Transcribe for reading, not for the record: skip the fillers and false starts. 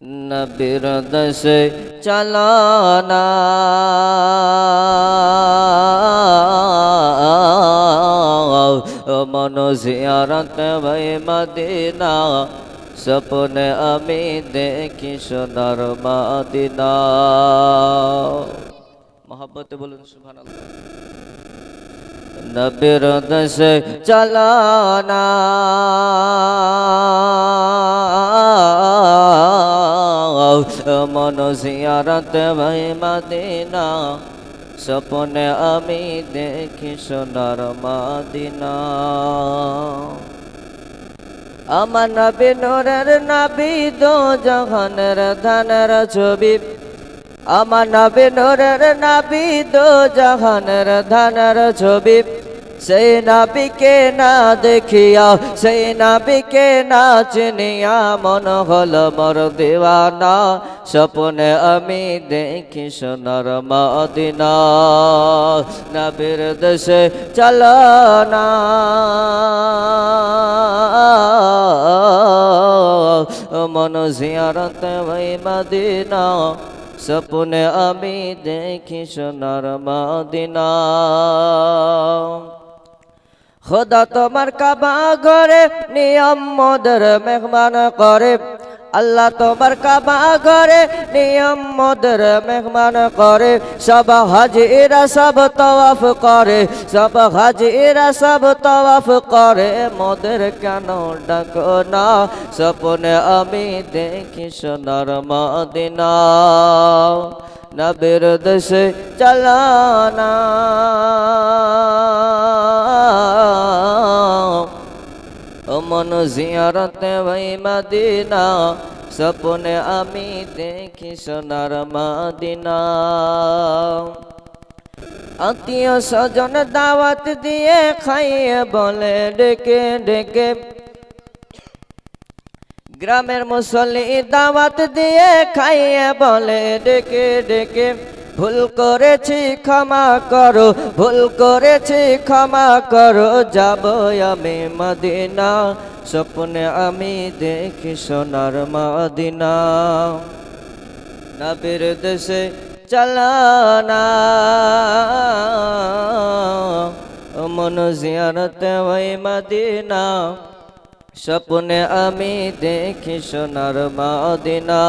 নবীর দেশে চালানা মন জিয়ারত ভাই মদিনা সপনে আমি দেখি সোনার মদিনা মোহাব্বতে বলুন সুবহানাল্লাহ নবীর দেশে চালানা মন জিয়ারত ভাই মদিনা সপনে আমি দেখি সোনার মদিনা আমার নবী নূরের নবী দো জাহানের ধানের ছবি আমার নবী নূরের নবী দো জাহানের ধানের ছবি সেই নবীকে না দেখিয়া সেই নবীকে না চিনিয়া মন হলো মোর দিওয়ানা স্বপ্নে আমি দেখি সোনার মদিনা নবীর দেশে চলো না মন জিয়ারত ওই মদিনা স্বপ্নে আমি দেখি সোনার মদিনা খোদা তোমার কাবা ঘরে নিয়ম মোদের মেহমান করে আল্লাহ তোমার কাবা ঘরে নিয়ম মোদের মেহমান করে সব হাজিরা সব তওয়াফ করে সব হাজিরা সব তওয়াফ করে মোদের কেন ডাকো না স্বপ্নে আমি দেখি সোনার মদিনা নবীর দেশে চলো না মন জিয়ারতে ওই মদিনা স্বপ্নে আমি দেখি সোনার মদিনা আত্মীয় স্বজন দাওয়াত দিয়ে খাইয়ে বলে ডেকে ডেকে গ্রামের মুসল্লি দাওয়াত দিয়ে খাইয়ে বলে ডেকে ডেকে ভুল করেছি ক্ষমা করো ভুল করেছি ক্ষমা করো যাব আমি মদিনা স্বপ্নে আমি দেখি সোনার মদিনা নবীর দেশে চলো না মন জিয়ারতে ওই মদিনা স্বপ্নে আমি দেখি সোনার মদিনা।